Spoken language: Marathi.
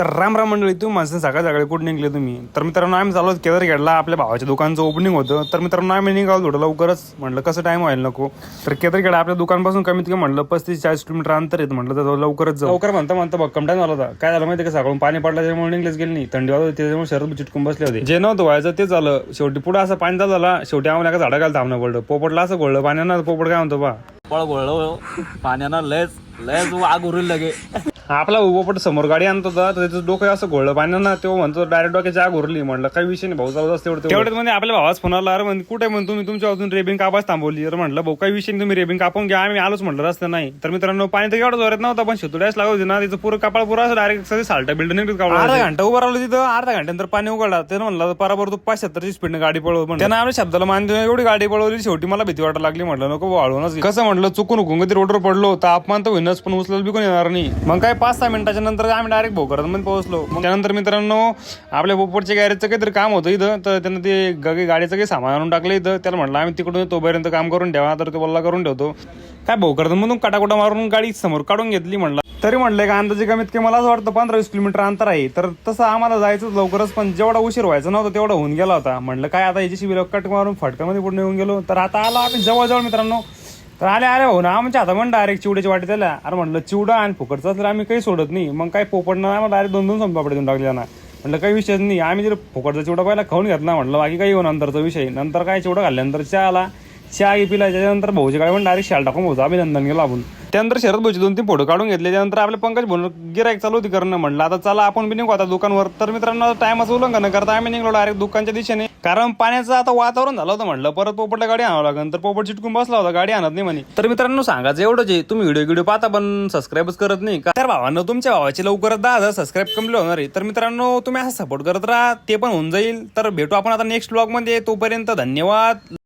तर राम राम मंडळी, तुम्ही माणसं सकाळी सकाळी कुठे निघले तुम्ही? तर मित्रांनो आम्ही चालू केदारखेडला आपल्या भावाच्या दुकानचं ओपनिंग होतं. तर मित्रांनो आम्ही निघालो थोडं लवकरच, म्हटलं कसं टाइम व्हायला नको. तर केदारखेड आपल्या दुकानपासून कमीत कमी म्हटलं 35-40 किलोमीटर अंतर येतं. म्हटलं तर लवकरच जाऊ. लवकर म्हणता भक्कम टाइम झाला होता. काय झालं माहिती का, सकाळून पाणी पडलं त्यामुळे निघलेच गेले नाही. थंडी वाजत त्याच्यामुळे शरद चिटकून बसले होते. जे नव्हतं व्हायचं ते झालं. शेवटी पुढे असं पाणी झाला. शेवटी आम्हाला एका झाडाखाली थांबणं पडलं. पोपटला असं घोळलं पाण्यानं. पोपट काय म्हणतो बा, घोळलं पाण्यानं लयच आग उरली लगे. आपला पोपट समोर गाडी आणत होता, तर त्याचं डोकं असं घोळलं पाण्यानं. तेव्हा म्हणतो डायरेक्ट डोक्याची आग उरली. म्हटलं काही विषय नाही भाऊ, चालत असते तेवढ्यात म्हणजे आपल्या भावाच फोन आला. अरे म्हणजे कुठे म्हणतो तुम्ही तुमच्या अजून रेबिंग कापाच थांबवली. तर म्हटलं भाऊ काही विषय नाही, तुम्ही रेबिंग कापून घ्या, आम्ही आलोच म्हटलं रस्ता नाही. तर मित्रांनो पाणी तर एवढं जोरात नव्हतं, पण शेतुड्यास लागत होती ना, तिचं पुरं कपाळ पुरा असं डायरेक्ट सगळी साल्टा बिल्ड निघत. अर्धा घंटा उभं राहिलो तिथं. अर्धा घंट्यानंतर पाणी उघडला. ते म्हणलं बरोबर तू 75ची स्पीडने गाडी पळव. पण त्यांना आपल्या शब्दाला मानतो एवढी गाडी पळवली. शेवटी मला भीती वाटायला लागली. म्हटलं नको वाळूनच कसं, म्हटलं चुकून कधी रोडवर पडलो तर अपमान तर होईनच, पण उचलत बी कोण येणार नाही. मग काय 5-6 मिनिटाच्या नंतर आम्ही डायरेक्ट भोकरदमध्ये पोहोचलो. मग त्यानंतर मित्रांनो आपल्या पोपटच्या गॅरेजचं काहीतरी काम होतं इथं. तर त्यांना ते गाडीचं काही सामान आणून टाकलं इथं. त्याला म्हटलं आम्ही तिकडून तोपर्यंत काम करून ठेवा. तर तो बोलला करून ठेवतो. काय भोकरदमधून काटाकुटा मारून गाडी समोर काढून घेतली. म्हटलं तरी म्हटलं का अंदाजे कमीत कमी मला असं वाटतं 15-20 किलोमीटर अंतर आहे. तर तसं आम्हाला जायचं लवकरच, पण जेवढा उशीर व्हायचा नव्हता तेवढा होऊन गेला होता. म्हटलं काय आता याच्याशी कट मारून फटकामध्ये पुढे येऊन गेलो. तर आता आला आम्ही जवळजवळ मित्रांनो. तर आले हो ना आमच्या हातामध्ये डायरेक्ट चिवड्याची वाटी त्याला. अरे म्हटलं चिवडा आणि फुकटचा तर आम्ही काही सोडत नाही. मग काय पोपटनं आम्हाला डायरेक्ट 2-2 सोनपापड्या देऊन टाकल्या ना. म्हटलं काही विषयच नाही, आम्ही जर फुकटचा चिवडा पहिला खाऊन घेतला. म्हटलं बाकी काही हो नंतरचा विषय. नंतर काय चिवडा खाल्ल्यानंतर चहा आला. चहा पिला. त्याच्यानंतर भाऊच्या गाडी पण डायरेक्ट शाल टाकून भाऊचं अभिनंदन केलं आपण. त्यानंतर शरद भाऊचे 2-3 फोटो काढून घेतले. त्यानंतर आपल्या पंकज भाऊ गिराईक चालू होती करणं. म्हटलं आता चला आपण बी निघू आता दुकानवर. तर मित्रांनो टायमाचं उल्लंघन करता आम्ही निघलो डायरेक्ट दुकानच्या दिशेने. कारण पाण्याचं आता वातावरण झालं होतं. म्हटलं परत पोपटला गाडी आणावं लागेल. तर पोपट चिटकून बसला होता, गाडी आणत नाही म्हणे. तर मित्रांनो सांगायचं एवढंच आहे, तुम्ही व्हिडिओ पाहता पण सबस्क्राईबच करत नाही का? तर भावांनो तुमच्या भावाचे लवकरच 10,000 सबस्क्राईब कम्प्लीट होणार आहे. तर मित्रांनो तुम्ही असं सपोर्ट करत राहा, ते पण होऊन जाईल. तर भेटू आपण आता नेक्स्ट व्लॉग मध्ये. तोपर्यंत धन्यवाद.